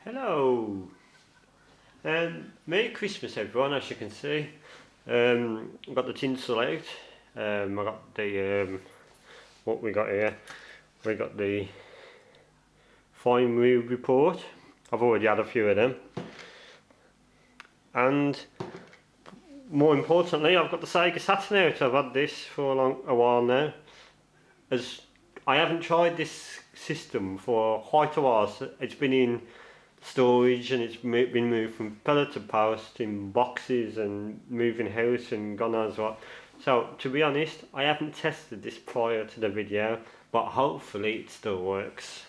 Hello, Merry Christmas everyone. As you can see, I've got the tinsel out. I got the what we got here. We got the fine wheel report. I've already had a few of them, and more importantly, I've got the Sega Saturn out. I've had this for a while now. As I haven't tried this system for quite a while. So it's been in storage and it's been moved from pillar to post in boxes and moving house and God knows what. So to be honest, I haven't tested this prior to the video, but hopefully it still works.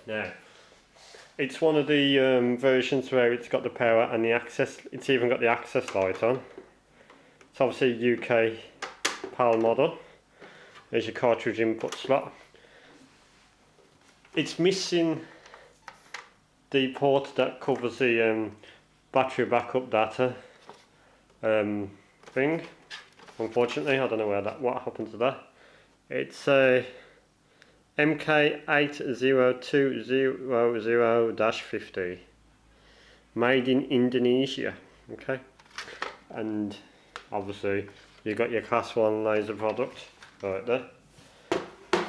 Now, it's one of the versions where it's got the power and the access. It's even got the access light on. It's obviously a UK PAL model. There's your cartridge input slot. It's missing the port that covers the battery backup data thing. Unfortunately, I don't know what happened to that. It's a MK80200-50, made in Indonesia. Okay, and obviously you got your class 1 laser product right there.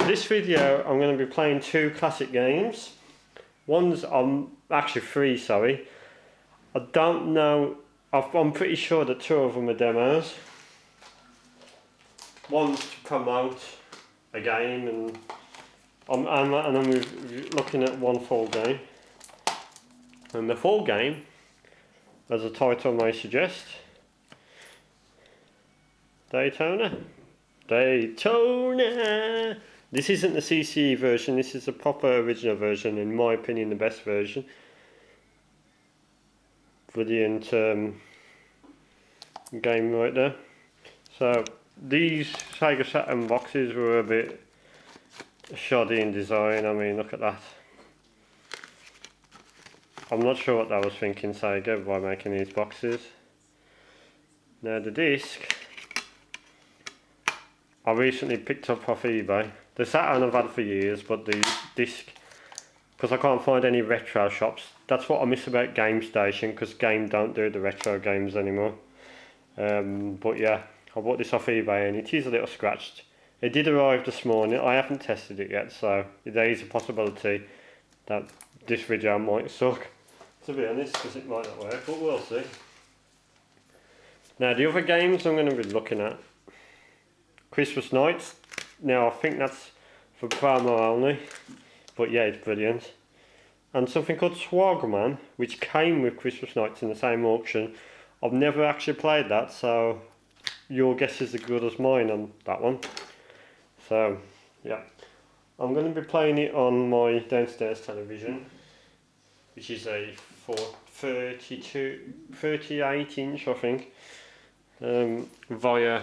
This video, I'm going to be playing 2 classic games. One's actually 3, sorry. I don't know, I'm pretty sure that 2 of them are demos. One's to promote a game, and I'm looking at one full game. And the full game, as the title may suggest, Daytona. This isn't the CCE version, this is the proper original version, in my opinion the best version. Brilliant game right there. So these Sega Saturn boxes were a bit shoddy in design. I mean, look at that. I'm not sure what I was thinking, Sega, by making these boxes. Now the disc, I recently picked up off eBay. The Saturn I've had for years, but the disc, because I can't find any retro shops. That's what I miss about Game Station, because Game don't do the retro games anymore. But yeah, I bought this off eBay and it is a little scratched. It did arrive this morning. I haven't tested it yet, so there is a possibility that this video might suck, to be honest, because it might not work, but we'll see. Now the other games I'm going to be looking at, Christmas Nights. Now I think that's for promo only, but yeah, it's brilliant. And something called Swagman, which came with Christmas Nights in the same auction. I've never actually played that, so your guess is as good as mine on that one. So yeah, I'm going to be playing it on my downstairs television, which is a 38 inch I think, via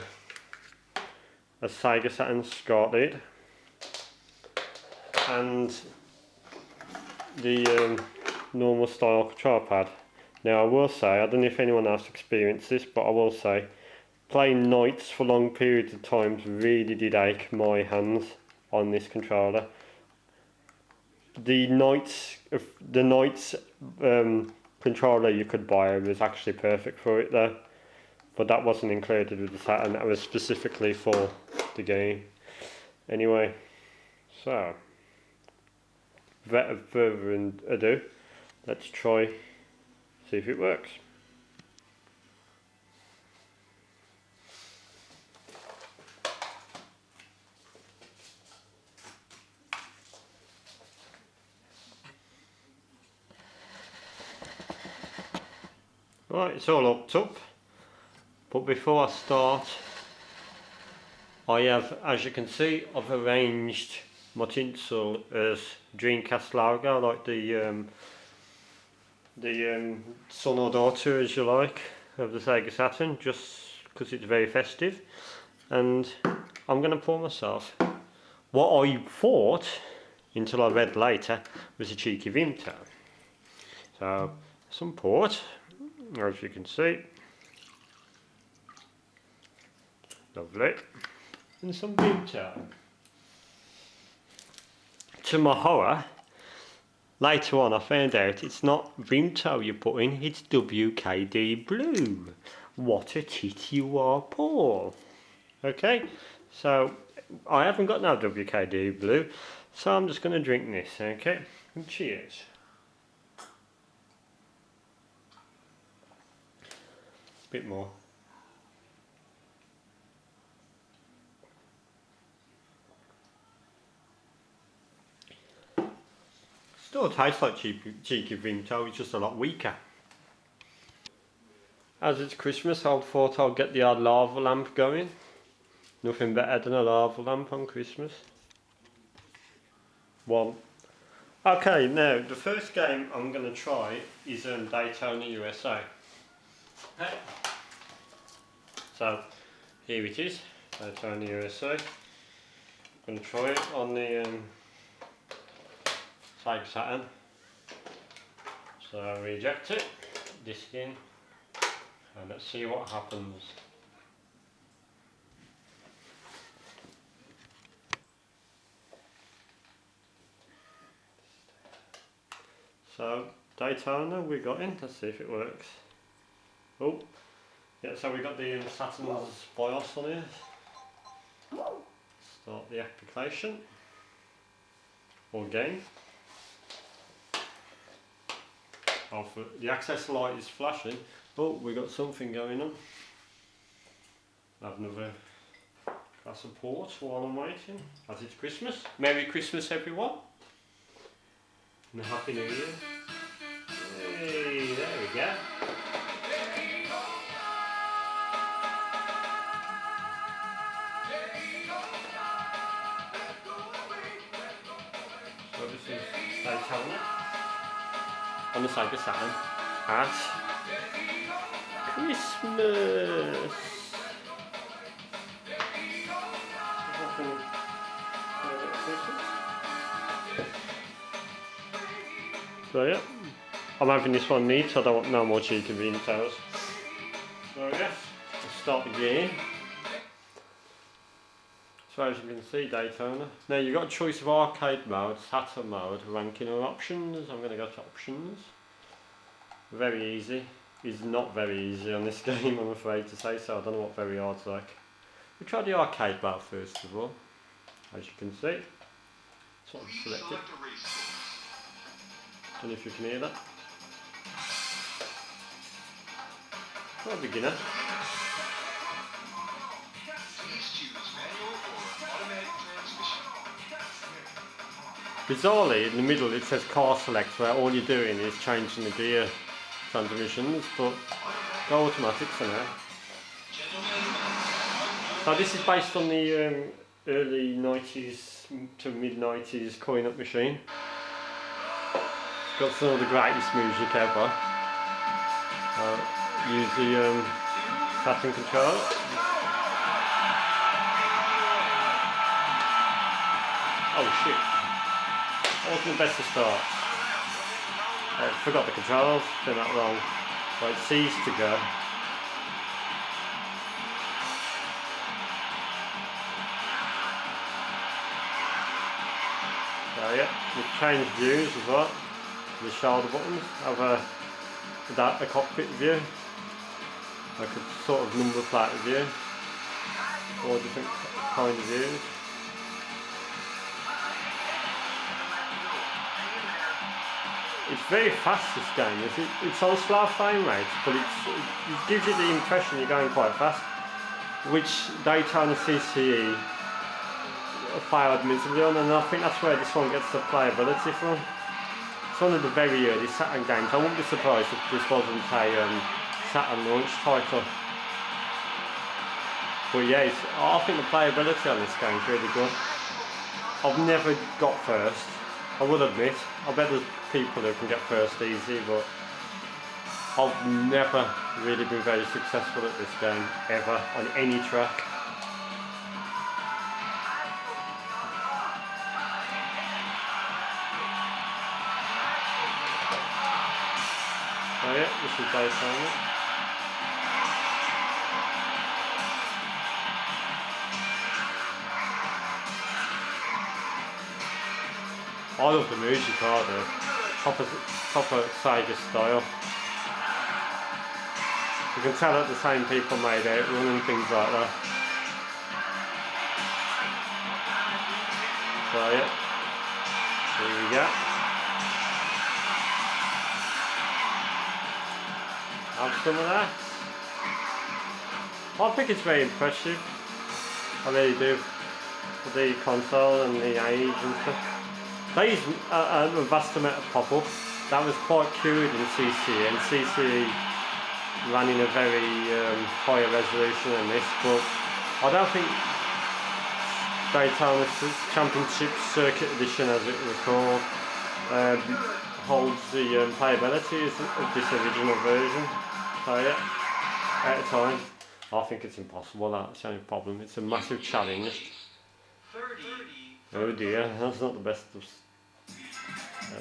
a Sega Saturn SCART lead, and the normal style control pad. Now I will say, I don't know if anyone else experienced this, but I will say, playing nights for long periods of times really did ache my hands on this controller. The nights controller you could buy was actually perfect for it though, but that wasn't included with the Saturn. That was specifically for the game. Anyway, so without further ado, let's try see if it works. Right, it's all hooked up, but before I start, I have, as you can see, I've arranged my tinsel as Dreamcast logo, like the son or daughter, as you like, of the Sega Saturn, just because it's very festive. And I'm going to pour myself what I thought, until I read later, was a cheeky Vimto. So some port, as you can see, lovely, and some Vimto. To my horror, Later on, I found out it's not Vimto you put in, it's WKD Blue. What a tit you are, Paul. Okay, so I haven't got no WKD Blue, so I'm just going to drink this, okay? And cheers. Bit more. Still tastes like cheeky Vimto, it's just a lot weaker. As it's Christmas, I thought I'll get the odd lava lamp going. Nothing better than a lava lamp on Christmas. One. Okay, now the first game I'm going to try is Daytona USA. Okay. So here it is, Daytona USA. I'm going to try it on the Sega Saturn. So I reject it, disc in, and let's see what happens. So Daytona we got in, let's see if it works. Oh, yeah, so we got the Saturn's BIOS on here. Start the application, or game. Oh, the access light is flashing. Oh, we got something going on. Have another glass of port while I'm waiting, as it's Christmas. Merry Christmas everyone, and a Happy New Year. Hey, there we go. So this is Daytona on the Sega Saturn at Christmas. So yeah, I'm having this one neat, so I don't want no more cheeky Vimtos. So yeah, let's start the game. So as you can see, Daytona. Now you've got a choice of arcade mode, Saturn mode, ranking or options. I'm going to go to options. Very easy. It's not very easy on this game, I'm afraid to say so. I don't know what very hard's like. We try the arcade mode first of all. As you can see, that's what I've selected. I don't know if you can hear that. For a beginner. Bizarrely, in the middle it says car select, where all you're doing is changing the gear transmissions, but go automatic for now. So this is based on the early 90s to mid 90s coin-up machine. It's got some of the greatest music ever. Use the Saturn controller. Oh shit. That wasn't the best of starts. I forgot the controls, did that wrong. So it ceased to go. So yeah, we've changed views as well. The shoulder buttons have a cockpit view, like a sort of number plate view, or different kind of views. It's very fast, this game. It's on slow frame rate, but it gives you the impression you're going quite fast, which Daytona CCE failed miserably on, and I think that's where this one gets the playability from. It's one of the very early Saturn games. I wouldn't be surprised if this wasn't a Saturn launch title. But yeah, I think the playability on this game is really good. I've never got first, I will admit. I bet there's people who can get first easy, but I've never really been very successful at this game, ever, on any track. So yeah, this is Daytona. I love the music, I do. proper Sega style. You can tell that the same people made it, running things like that. So yeah, here we go. Have some of that. I think it's very impressive. I really do. For the console and the age and stuff. They used a vast amount of pop-up. That was quite cured in CCE, and CCE ran in a very higher resolution than this, but I don't think Daytona Championship Circuit Edition, as it was called, holds the playability of this original version. So yeah, at a time, I think it's impossible. That's the only problem. It's a massive challenge. Oh dear, that's not the best of...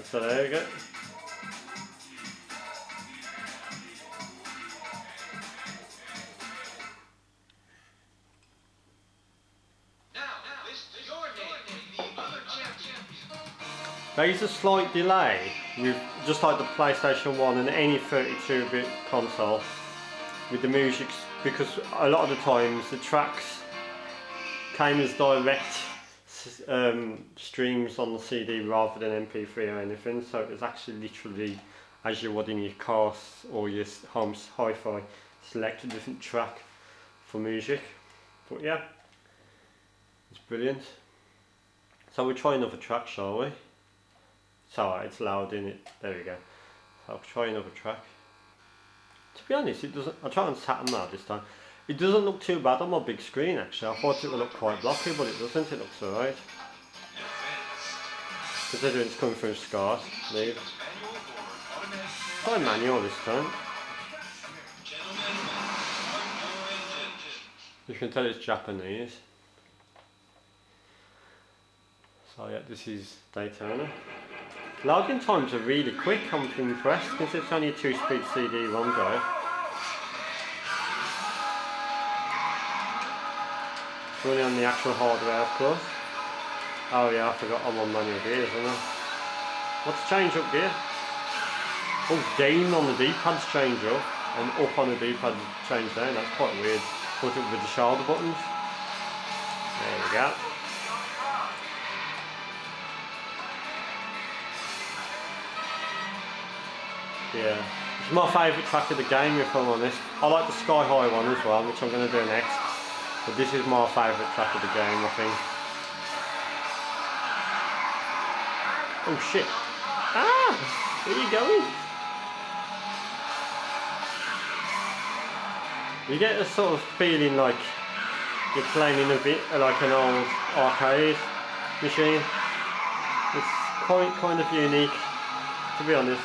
So there we go. There is a slight delay, with just like the PlayStation 1 and any 32-bit console, with the music, because a lot of the times the tracks came as direct streams on the CD rather than MP3 or anything, so it was actually literally as you would in your car or your home hi-fi, select a different track for music. But yeah, it's brilliant. So we'll try another track, shall we? So it's loud in it. There we go. So I'll try another track. To be honest, it doesn't. I'll try on Saturn now this time. It doesn't look too bad on my big screen actually. I thought it would look quite blocky, but it doesn't. It looks alright. Considering it's coming from SCART. Leave. Try manual this time. You can tell it's Japanese. So yeah, this is Daytona. Loading times are really quick. I'm impressed because it's only a 2-speed CD-ROM drive. It's running on the actual hardware, of course. Oh yeah, I forgot I'm on manual gears, isn't I? What's change up gear? Oh, down on the D-pad's change up, and up on the D-pad change down. That's quite weird. Put it with the shoulder buttons. There we go. Yeah, it's my favourite track of the game if I'm honest. I like the Sky High one as well, which I'm going to do next. But this is my favourite track of the game, I think. Oh shit. Ah! Where are you going? You get a sort of feeling like you're playing in a bit like an old arcade machine. It's quite kind of unique, to be honest.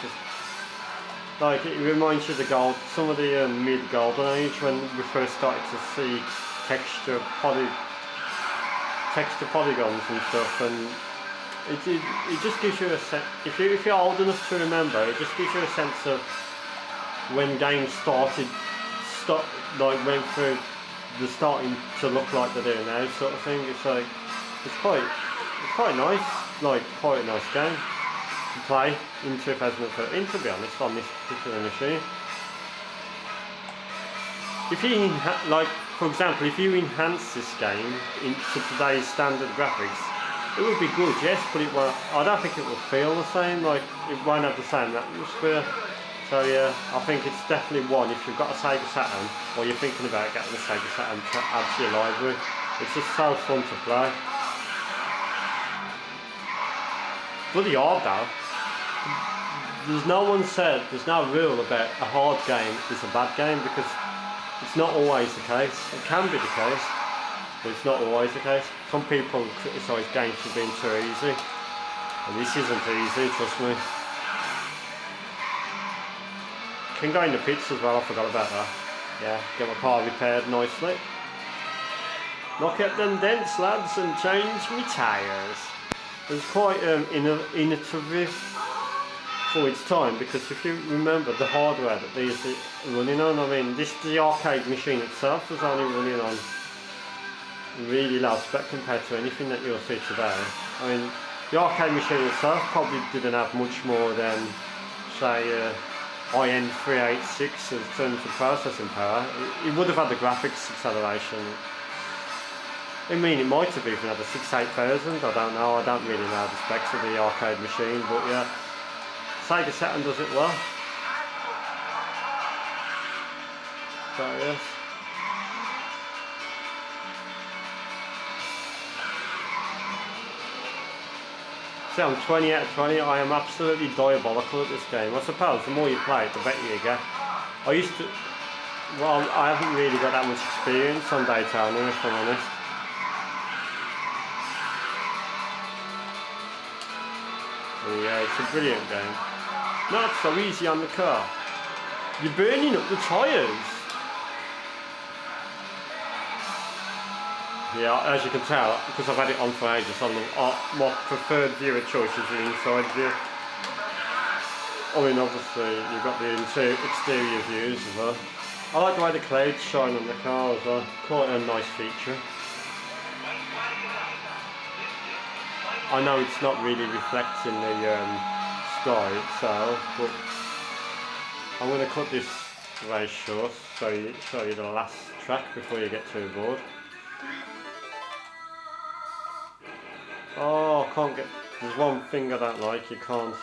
Like it reminds you of the some of the mid-golden age when we first started to see texture polygons and stuff, and it just gives you a sense. If you're old enough to remember, it just gives you a sense of when games went through the starting to look like they do now, sort of thing. It's like it's quite nice, like quite a nice game to play in 2013, to be honest, on this particular machine. If you like, for example, if you enhance this game into today's standard graphics, it would be good, yes, but it won't. I don't think it will feel the same. Like it won't have the same atmosphere. So yeah, I think it's definitely one if you've got a Sega Saturn or you're thinking about getting a Sega Saturn to add to your library. It's just so fun to play. Bloody hard though. There's no rule about a hard game is a bad game, because it's not always the case. It can be the case, but it's not always the case. Some people criticise games for being too easy, and this isn't easy, trust me. Can go in the pits as well, I forgot about that. Yeah, get my car repaired nicely. Knock out them dents, lads, and change me tyres. It's quite innovative for its time, because if you remember the hardware that these are running on, I mean, the arcade machine itself was only running on really low spec compared to anything that you'll see today. I mean, The arcade machine itself probably didn't have much more than, say, IN 386 in terms of processing power. It would have had the graphics acceleration. I mean, it might have even had a 68000, I don't know, I don't really know the specs of the arcade machine, but yeah, Sega Saturn does it well. So yes. See, I'm 20 out of 20, I am absolutely diabolical at this game. I suppose the more you play it, the better you get. I used to, well, I haven't really got that much experience on Daytona, if I'm honest. So yeah, it's a brilliant game. Not so easy on the car. You're burning up the tyres. Yeah, as you can tell, because I've had it on for ages, my preferred viewer choice is the inside view. I mean, obviously, you've got the exterior views as well. I like the way the clouds shine on the car as well. Quite a nice feature. I know it's not really reflecting the sky itself, but I'm going to cut this very short, show you the last track before you get too bored. Oh, I can't get, there's one thing I don't like, you can't.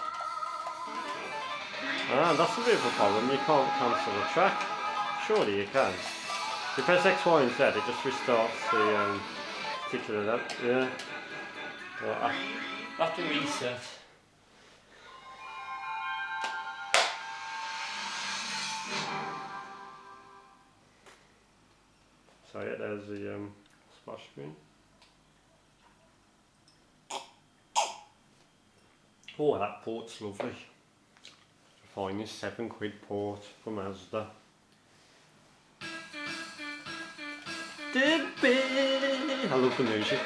Ah, that's a bit of a problem, you can't cancel the track. Surely you can. If you press X, Y and Z, it just restarts the particular level, yeah. Well, I have to reset. So yeah, there's the splash screen. Oh, that port's lovely. Finest £7 port from Mazda. I love the music.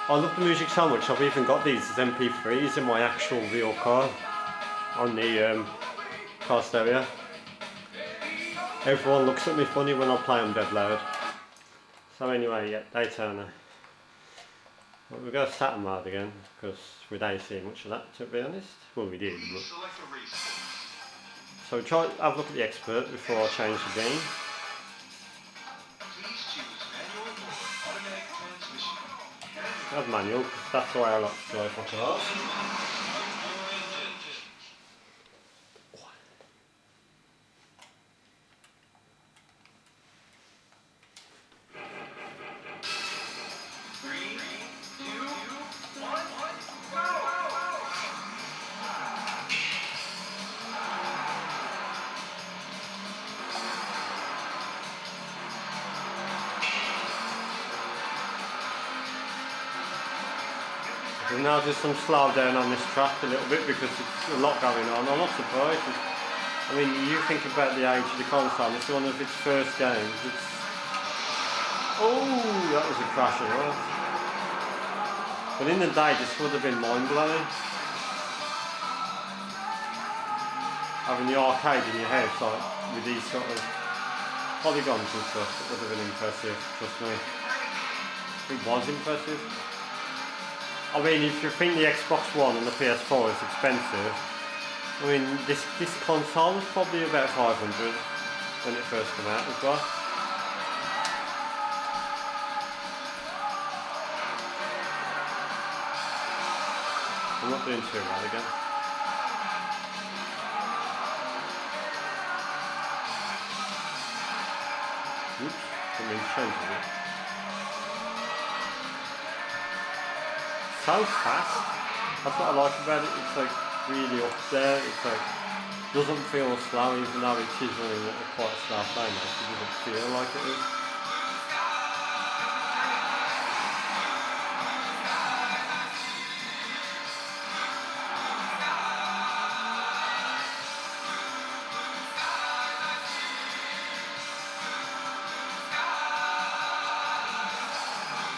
I love the music so much, I've even got these as MP3s in my actual real car. On the car stereo. Everyone looks at me funny when I play them dead loud. So anyway, yeah, Daytona. Well, we'll go Saturn mode again, because we don't see much of that, to be honest. Well, we did, but... So try have a look at the expert before I change the game. Have manual, because that's the way I like to drive my cars. There's now just some slow down on this track a little bit because there's a lot going on. I'm not surprised. I mean, you think about the age of the console, it's one of its first games. It's... Oh, that was a crash as well. But in the day, this would have been mind-blowing. Having the arcade in your house, like, with these sort of polygons and stuff, it would have been impressive, trust me. It was impressive. I mean, if you think the Xbox One and the PS4 is expensive, I mean, this console was probably about 500 when it first came out as well. I'm not doing too well again. Oops, I mean, changing it. So fast. That's what I like about it. It's like really up there. It's like doesn't feel slow, even though it is running at a quite slow pace. It doesn't feel like it is.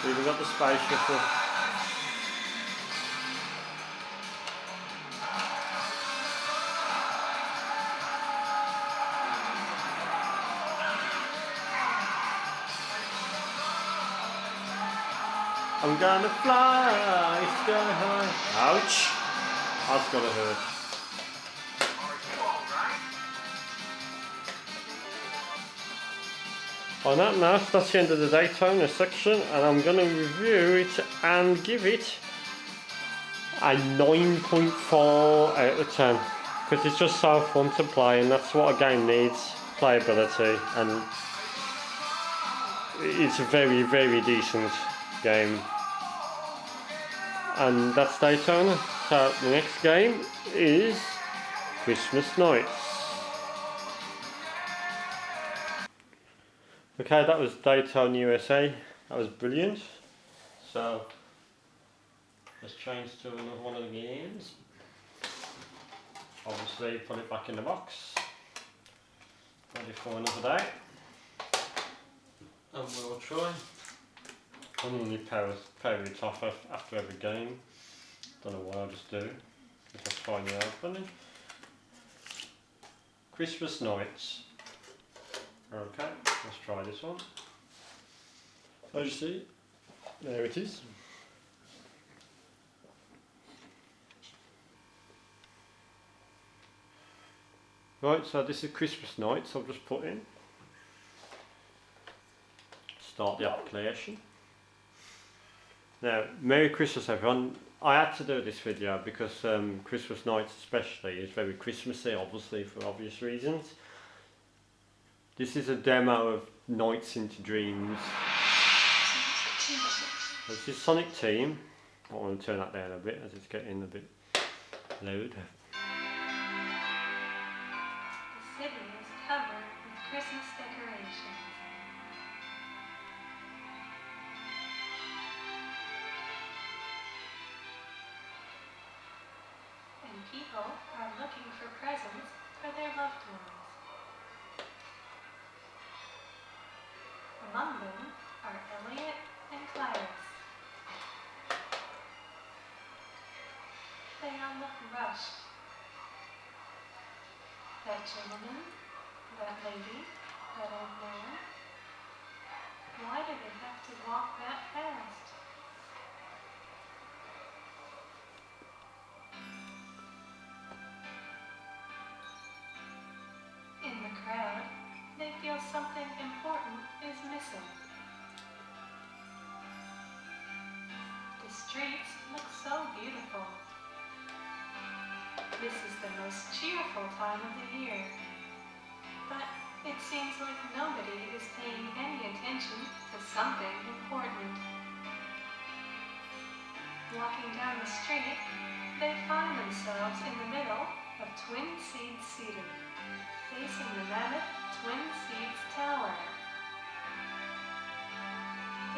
We even got the space shuttle. I'm gonna fly sky high. Ouch! That's gonna hurt. On that note, that's the end of the Daytona section, and I'm gonna review it and give it a 9.4 out of 10. Because it's just so fun to play, and that's what a game needs, playability, and it's a very, very decent game. And that's Daytona. So the next game is Christmas Nights. Okay, that was Daytona USA. That was brilliant. So let's change to another one of the games. Obviously put it back in the box. Ready for another day. And we'll try. I normally power it off after every game. Don't know why I just do. If I find it opening. Christmas Nights. Okay, let's try this one. As you see, there it is. Right, so this is Christmas Nights I've just put in. Start the application. Now, Merry Christmas everyone. I had to do this video because Christmas Nights especially is very Christmassy, obviously for obvious reasons. This is a demo of Nights into Dreams. This is Sonic Team. I want to turn that down a bit as it's getting a bit loud. The city is covered with Christmas decorations. And people are looking for presents for their loved ones. Among them are Elliot and Clarice. They all look rushed. That gentleman, that lady, that old man. Why do they have to walk that fast? In the crowd, they feel something important is missing. The streets look so beautiful. This is the most cheerful time of the year. But it seems like nobody is paying any attention to something important. Walking down the street, they find themselves in the middle of Twin Seeds seating, facing the mammoth Twin Seeds Tower.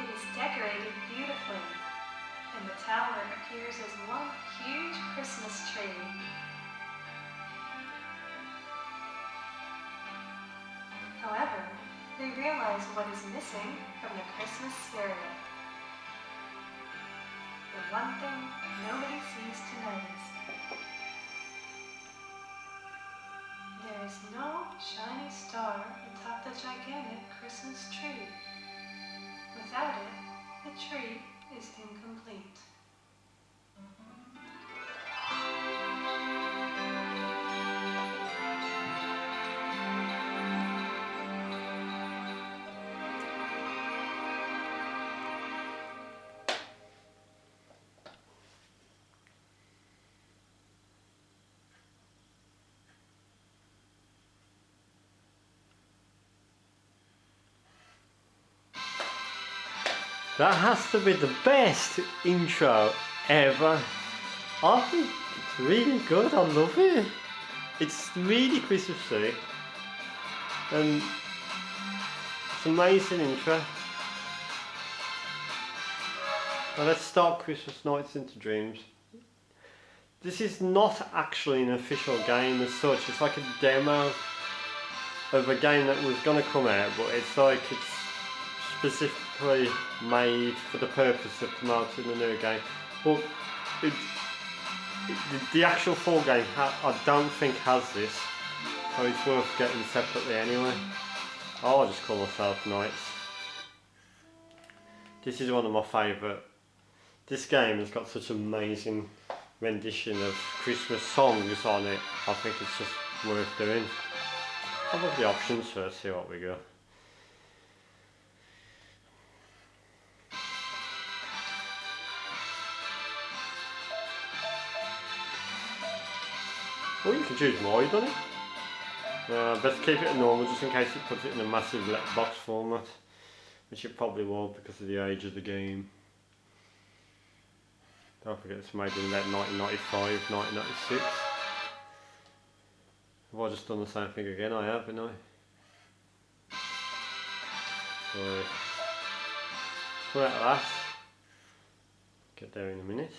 It is decorated beautifully, and the tower appears as one huge Christmas tree. However, they realize what is missing from the Christmas spirit. The one thing nobody seems to notice. There is no shiny star atop the gigantic Christmas tree. Without it, the tree is incomplete. That has to be the best intro ever. I think it's really good, I love it. It's really Christmassy. And it's an amazing intro. Now let's start Christmas Nights into Dreams. This is not actually an official game as such, it's like a demo of a game that was going to come out, but it's like it's specifically made for the purpose of promoting the new game. But the actual full game I don't think has this, so it's worth getting separately anyway. I'll just call myself Nights. This is one of my favourite This game has got such amazing rendition of Christmas songs on it. I think it's just worth doing. I'll look at the options first, see what we got. Oh, you can choose wide on it. Best keep it at normal just in case it puts it in a massive letterbox format, which it probably will because of the age of the game. Don't forget it's made in about 1995, 1996. Have I just done the same thing again? I have, haven't I? So, come out of that. Get there in a minute.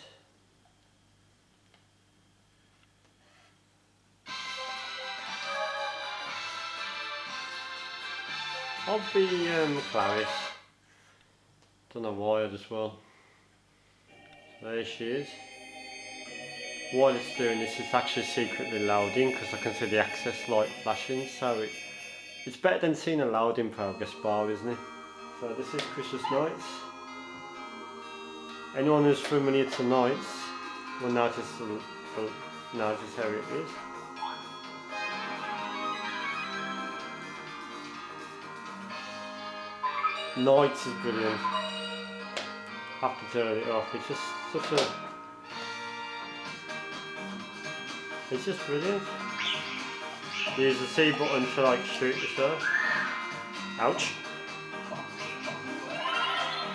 I'll be Clarice. Don't know why as well. There she is. While it's doing this, it's actually secretly loading because I can see the access light flashing. So it's better than seeing a loading progress bar, isn't it? So this is Christmas Nights. Anyone who's familiar to Nights will notice how it is. Nights is brilliant. Have to turn it off. It's just such a. It's just brilliant. Use the C button to like shoot yourself. Ouch.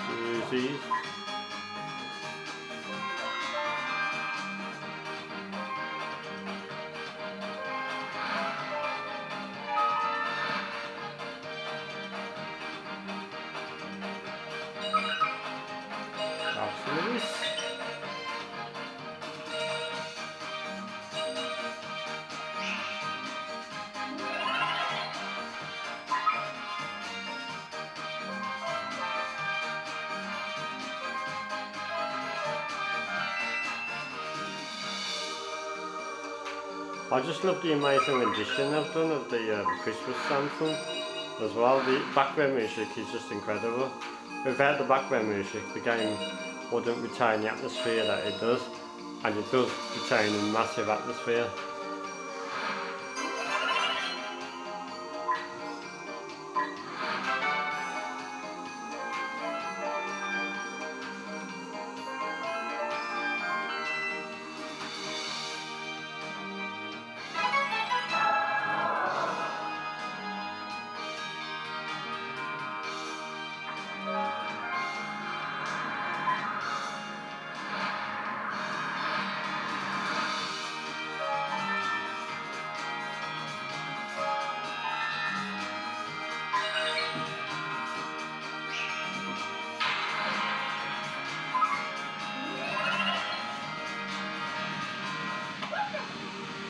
Use these. I just love the amazing rendition I've done of the Christmas anthem as well. The background music is just incredible. Without the background music, the game wouldn't retain the atmosphere that it does, and it does retain a massive atmosphere.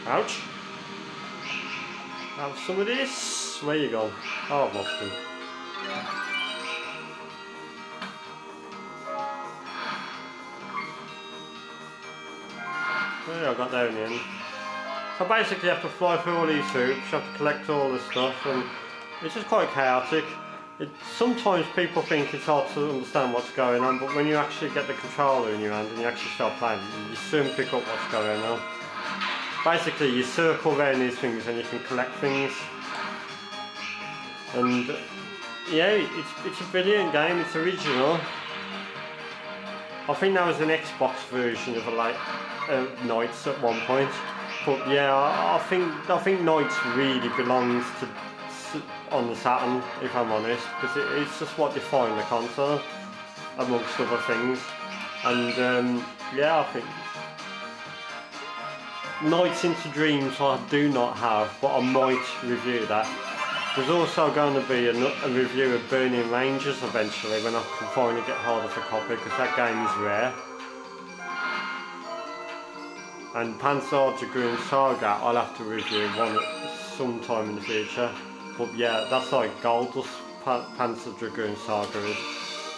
Ouch. Have some of this. Where you gone? Oh, I've lost him. There, I got there in the end. So basically you have to fly through all these hoops, you have to collect all this stuff, and it's just quite chaotic. Sometimes people think it's hard to understand what's going on, but when you actually get the controller in your hand and you actually start playing, you soon pick up what's going on. Basically you circle around these things and you can collect things. And yeah, it's a brilliant game, it's original. I think there was an Xbox version of Nights at one point. But yeah, I think Nights really belongs to on the Saturn, if I'm honest, because it's just what defined the console, amongst other things. And yeah, I think Nights into Dreams I do not have, but I might review that. There's also going to be a review of Burning Rangers eventually when I can finally get hold of a copy, because that game is rare. And Panzer Dragoon Saga I'll have to review one sometime in the future. But yeah, that's like Goldust Panzer Dragoon Saga is.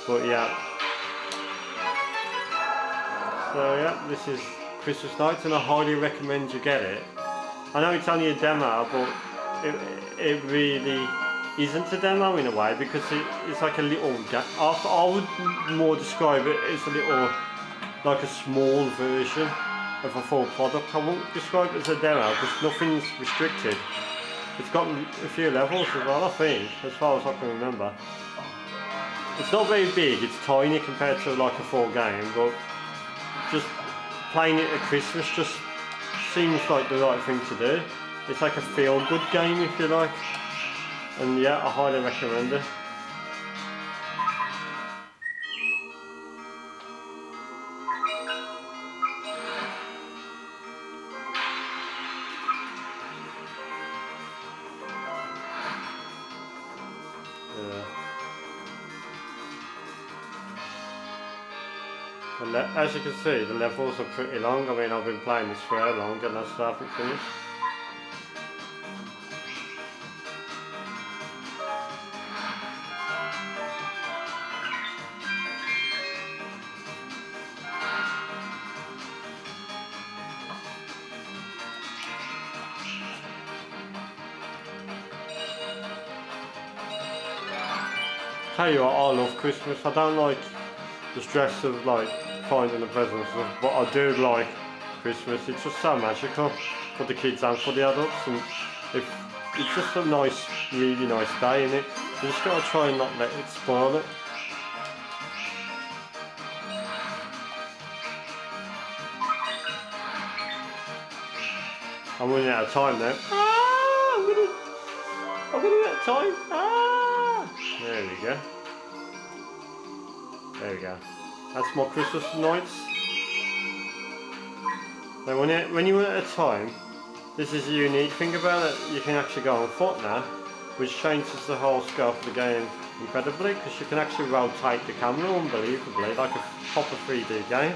But yeah. So yeah, this is Christmas Nights and I highly recommend you get it. I know it's only a demo, but it really isn't a demo in a way, because it's like a little I would more describe it as a little like a small version of a full product. I won't describe it as a demo because nothing's restricted. It's got a few levels as well, I think, as far as I can remember. It's not very big, it's tiny compared to like a full game, but just playing it at Christmas just seems like the right thing to do. It's like a feel-good game if you like. And yeah, I highly recommend it. And as you can see, the levels are pretty long. I mean, I've been playing this for how long and I still haven't finished. Tell you what, I love Christmas. I don't like the stress of like finding the presents and stuff, but I do like Christmas. It's just so magical for the kids and for the adults, and if it's just a nice, really nice day, isn't it? You just gotta try and not let it spoil it. I'm running out of time now. Ah, I'm running out of time. Ah, there we go. There we go. That's my Christmas nights. Now when you run out of time, this is the unique thing about it. You can actually go on foot now, which changes the whole scope of the game incredibly, because you can actually rotate the camera unbelievably, like a proper 3D game.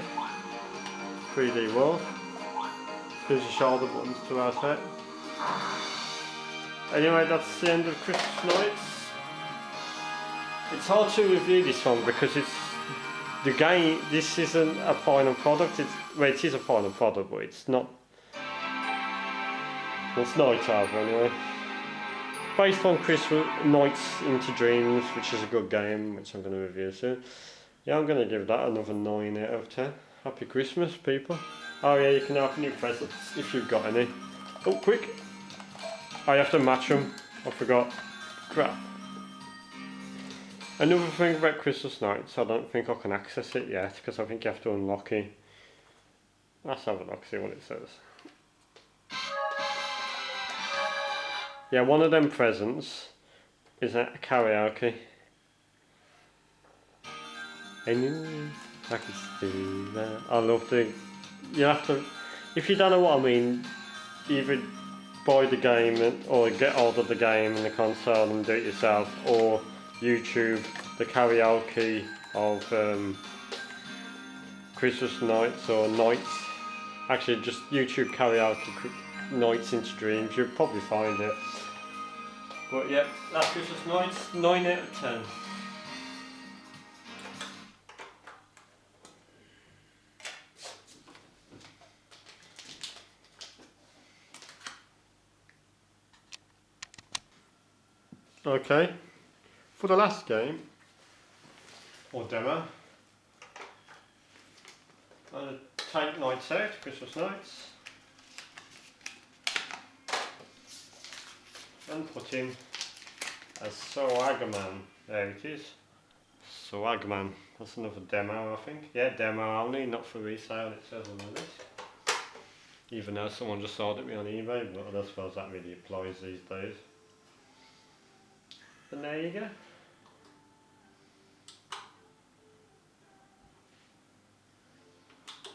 3D world. Here's your shoulder buttons to rotate. Anyway, that's the end of Christmas nights. It's hard to review this one because it's the game. This isn't a final product. Well, it is a final product, but it's not. Well, it's Night Over anyway. Based on Christmas Nights into Dreams, which is a good game, which I'm going to review soon. Yeah, I'm going to give that another 9 out of 10. Happy Christmas, people. Oh yeah, you can open your presents if you've got any. Oh, quick! I have to match them. I forgot. Crap. Another thing about Christmas nights, I don't think I can access it yet because I think you have to unlock it. Let's have a look, see what it says. Yeah, one of them presents is a karaoke. And I can do that. I love the. You have to. If you don't know what I mean, either buy the game or get hold of the game in the console and do it yourself, or YouTube the karaoke of Christmas nights or nights. Actually, just YouTube karaoke nights into dreams. You'll probably find it. But yeah, that's Christmas nights. 9 out of 10. Okay, for the last game, or demo, I'm going to take Nights Out, Christmas Nights, and put in a Swagman. There it is. Swagman. That's another demo, I think. Yeah, demo only, not for resale, it says on the list. Even though someone just sold it me on eBay, but I suppose that really applies these days. And there you go.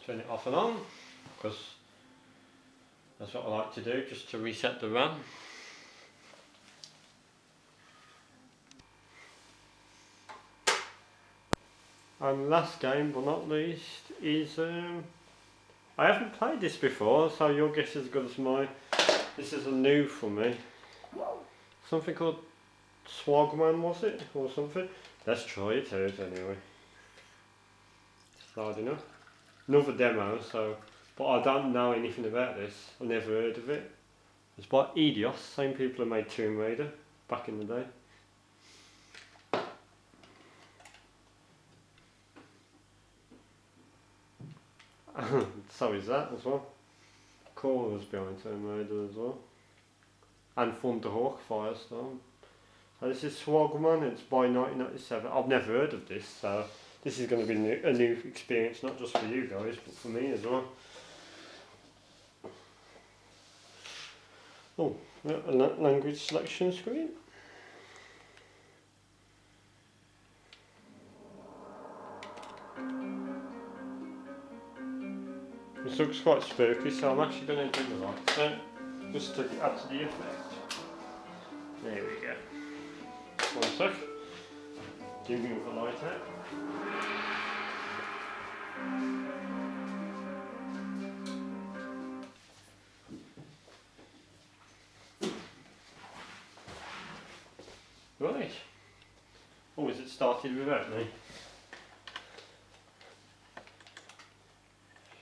Turn it off and on, because that's what I like to do, just to reset the RAM. And last game, but not least, is I haven't played this before, so your guess is as good as mine. This is a new for me. Something called Swagman, was it, or something? Let's try it out anyway. It's loading up. Another demo, so, but I don't know anything about this. I've never heard of it. It's by Eidos, same people who made Tomb Raider back in the day. So is that as well. Corners behind Tomb Raider as well. And Thunderhawk Firestorm. So this is Swagman, it's by 1997. I've never heard of this, so this is going to be a new experience, not just for you guys, but for me as well. Oh, a language selection screen. This looks quite spooky, so I'm actually going to do the lights now, just to add to the effect. There we go. One sec. Do move the light out. Right. Oh, has it started without me?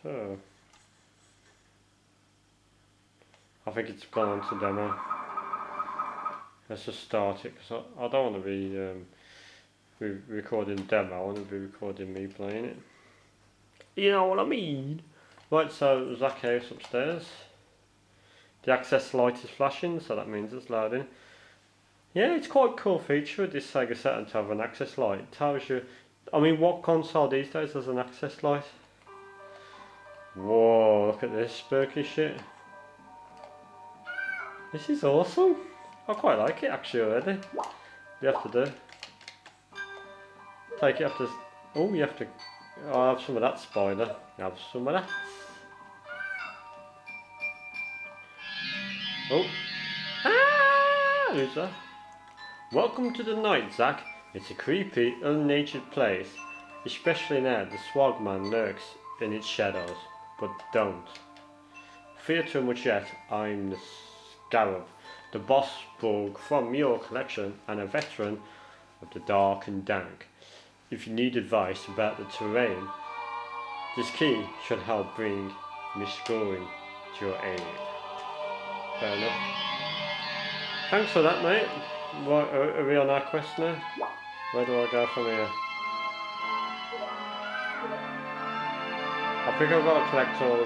So, I think it's gone on to demo. Let's just start it, because I don't want to be recording demo, I want to be recording me playing it. You know what I mean? Right, so Zach House upstairs. The access light is flashing, so that means it's loading. Yeah, it's quite a cool feature with this Sega Saturn to have an access light. It tells you, I mean, what console these days has an access light? Whoa, look at this spooky shit. This is awesome. I quite like it actually already. You have to do. Take it after. Oh, you have to. I'll have some of that spider. Have some of that. Oh. Ah! Who's that? Welcome to the night, Zach. It's a creepy, ill-natured place. Especially now the Swagman lurks in its shadows. But don't fear too much yet. I'm the Scarab, the boss bug from your collection and a veteran of the dark and dank. If you need advice about the terrain, this key should help bring Miss Scoring to your aid. Fair enough. Thanks for that, mate. Right, are we on our quest now? Where do I go from here? I think I've got to collect all the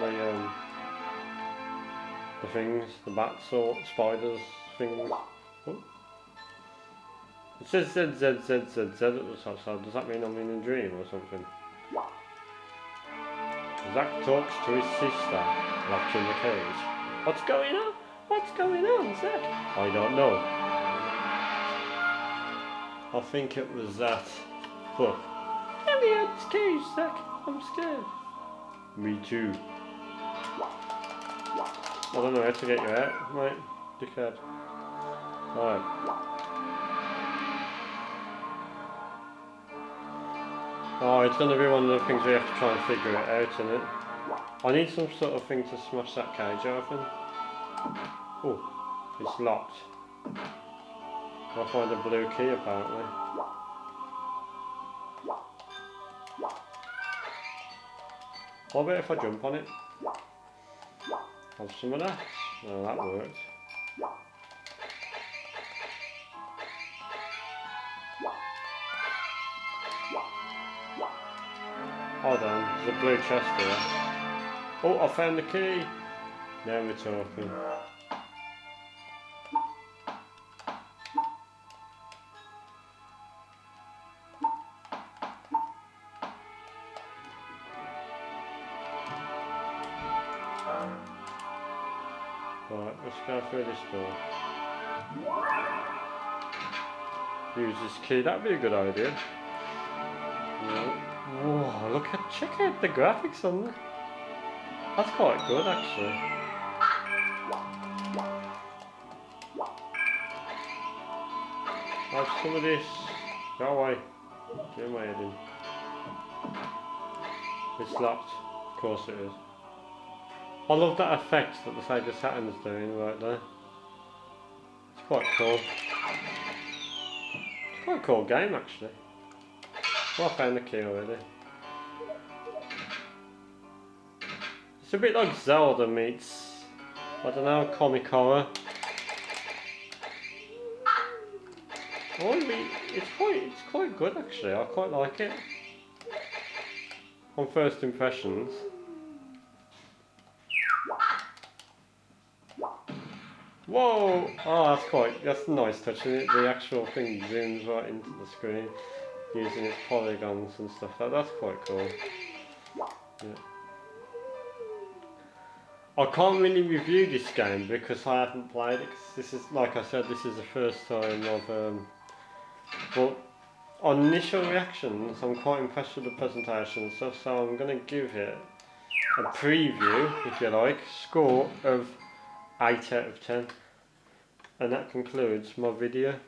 things, the bats or spiders things. Oh. It says ZZZZZ at the top, so does that mean I'm in a dream or something? Zach talks to his sister, locked in the cage. What's going on? What's going on, Zach? I don't know. I think it was that. But let me out this cage, Zach. I'm scared. Me too. I don't know how to get you out, mate. Dickhead. Alright. Oh, it's going to be one of the things we have to try and figure it out, isn't it? I need some sort of thing to smash that cage open. Oh, it's locked. I'll find a blue key apparently. What about if I jump on it? Have some of that? Oh, that worked. Hold on, there's a blue chest here. Oh, I found the key! Now we're talking. Right, let's go through this door. Use this key, that'd be a good idea. Whoa, look at, check out the graphics on that. That's quite good actually. Have some of this. Go away. Get my head in. It's locked. Of course it is. I love that effect that the Sega Saturn's doing right there. It's quite cool. It's quite a cool game actually. Well, I found the key already. It's a bit like Zelda meets, I don't know, comic horror. It's quite good actually. I quite like it. On first impressions. Whoa! Oh, that's a nice touch, isn't it? The actual thing zooms right into the screen using its polygons and stuff. That's quite cool. Yeah. I can't really review this game because I haven't played it. 'Cause this is, like I said, this is the first time I've. But on initial reactions, I'm quite impressed with the presentation and stuff. So I'm going to give it a preview, if you like, score of 8 out of 10. And that concludes my video.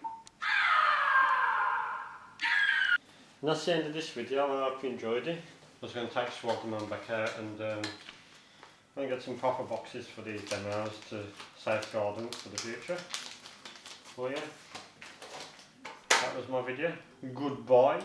And that's the end of this video. I hope you enjoyed it. I was going to take Swagman back out and I'm going to get some proper boxes for these demos to safeguard them for the future. Well, yeah, that was my video. Goodbye.